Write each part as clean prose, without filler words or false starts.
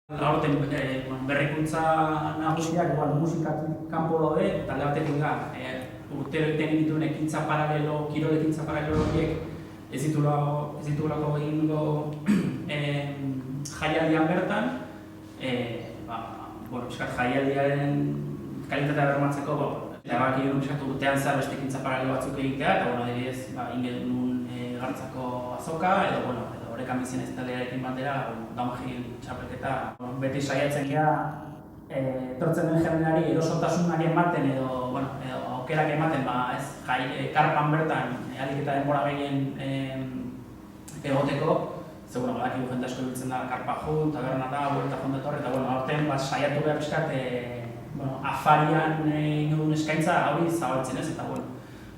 Aurten berrikuntza nagusiak musikatik kanpo daude, talde batetik da urtero egiten dituen ekintza paralelo, kirol ekintza paralelo horiek ez ditugulako egingo jaialdian bertan, jaialdiaren kalitatea bermatzeko erabaki genuen urtean zehar beste ekintza paralelo batzuk egitea, eta adibidez egin genuen Gartzako azoka, edo Orekan bizien ez taldearekin batera, downhill txapelketa. Beti saiatzen gara, etortzen den jendeari erosotasunari ematen edo aukerak ematen, karpan bertan ahalik eta denbora gehien egoteko. Ze, badakigu jende asko ibiltzen da karpa jun, taberna da, buelta jun dator, eta aurten saiatu behar pixkat afarian duen eskaintza hori zabaltzen ez, eta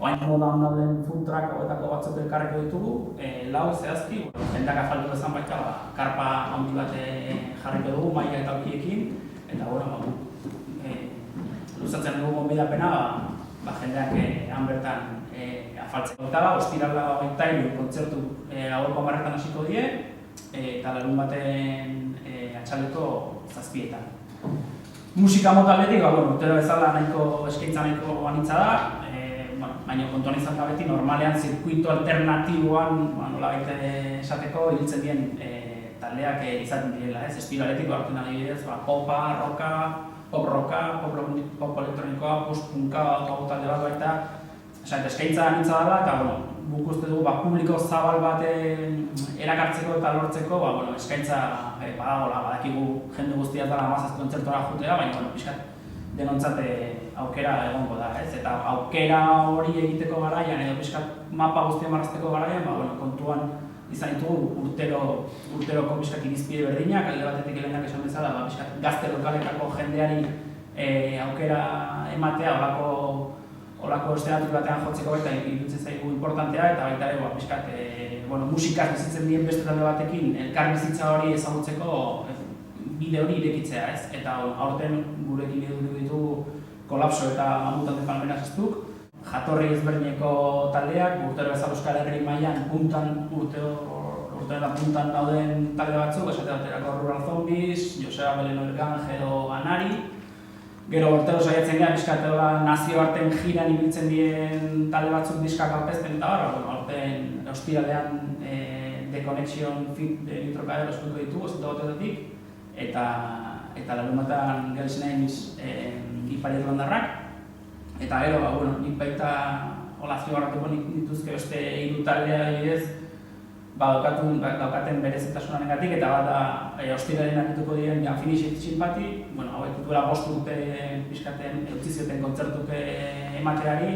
oain modan dauden food truck hauetako batzuk elkarreko ditugu, lau zehazki, jendeak afaldu dezan baita karpa handi bat jarriko dugu maila eta aukiekin, eta luzatzen dugu gonbidapena jendeak han bertan afaltzeko. Eta ostirala baita kontzertu gaueko 10:00 hasiko die, eta larun baten atxaldeko 7:00. Musika mota aldetik, urtero bezala nahiko eskaintza nahiko anitza da, baina kontuan izan da beti normalean zirkuito alternatiboan nolabait esateko hiltzen dien taldeak izaten direla, estiloaretik hartzen adibidez, popa, rocka, pop rocka, pop elektronikoa, post-punka, talde bat baita, eskaintza anitza dela, eta guk uste dugu publiko zabal bat erakartzeko eta lortzeko, eskaintza badakigu jende guztia dela 17 kontzertora jotea, baina pixkat denontzat aukera egongo da, eta aukera hori egiteko garaian edo pixkat mapa guztia marrazteko garaian, kontuan izan ditugu urteroko pixkat irizpide berdinak, alde batetik helenak esan bezala, pixkat gazte lokalekako jendeari aukera ematea olako estenatik batean jotzeko baita iruditzen zaigu importantea, eta baita ere pixkat musikaz bizitzen dien beste talde batekin elkar bizitza hori ezagutzeko bide hori irekitzea, ez? Eta aurten gurekin edu ditugu kolapso eta Mutante Palmeras estuk, jatorri ezberdineko taldeak, urtero bezala Euskal Herri mailan puntan dauden talde batzuk, esate baterako Rural Zombies, Joseba Beleno Ergangelo Anari, gero urtero saiatzen gara pixkateola nazioarten jiran ibiltzen dien talde batzuk diskak aurkezten eta aurten ostiralean The Connection Fit de Nitrokadero eskutuko ditugu, ez dut eta larunbatan Girls Names Ipari Irlandarrak, eta gero, nik baita zibarratuko dituzke beste 3 taldea adibidez, daukaten berezitasunaren eta bat da ostiraren arituko diren Unfinished Sympathy, hauek duela 5 urte pixkaten eutzizioten kontzertuk emateari,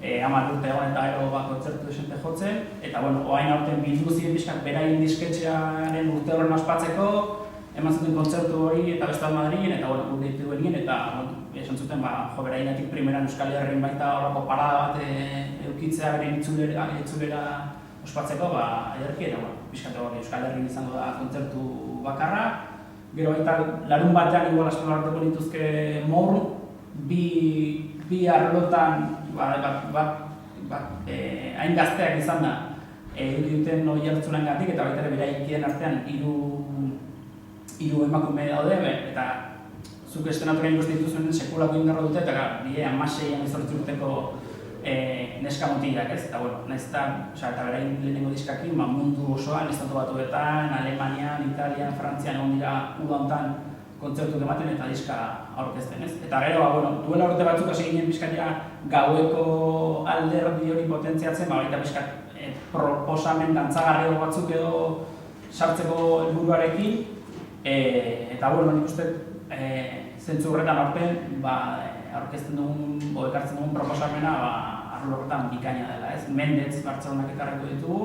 10 urte egon eta gero kontzertu desente jotzen, eta oain aurten bildu ziren pixkat beraien disketxearen urte horren ospatzeko, eman zuten kontzertu hori eta Bestal Madrilen, eta gure ditu egin, eta esan zuten beraienetik primeran Euskal Herrin baita horako parada bat eukitzea beren itzulera ospatzeko, ederki, eta pixkate hori Euskal Herrin izango da kontzertu bakarra. Gero baita larun batean igual asko hartuko dituzke Mour, bi arlotan hain gazteak izan da duten hori hartzunengatik, eta baita ere beraikien artean hiru emakume daude, eta zuk estenaturen ikusten dituzuen sekulako indarra dute, eta die 16-18 urteko neska mutilak, ez? Eta eta berain lehenengo diskakin mundu osoan, estatu batuetan, Alemanian, Italian, Frantzian egon dira udantan kontzertuk ematen eta diska aurkezten, ez? Eta gero, duela urte batzuk hasi ginen pixkatia gaueko alderdi hori potentziatzen, baita pixkat proposamen dantzagarri batzuk edo sartzeko helburuarekin, eta nik uste zentzu horretan aurten aurkezten dugun, ekartzen dugun proposamena arlo horretan bikaina dela, ez? Mendez Bartzelonak ekarriko ditugu.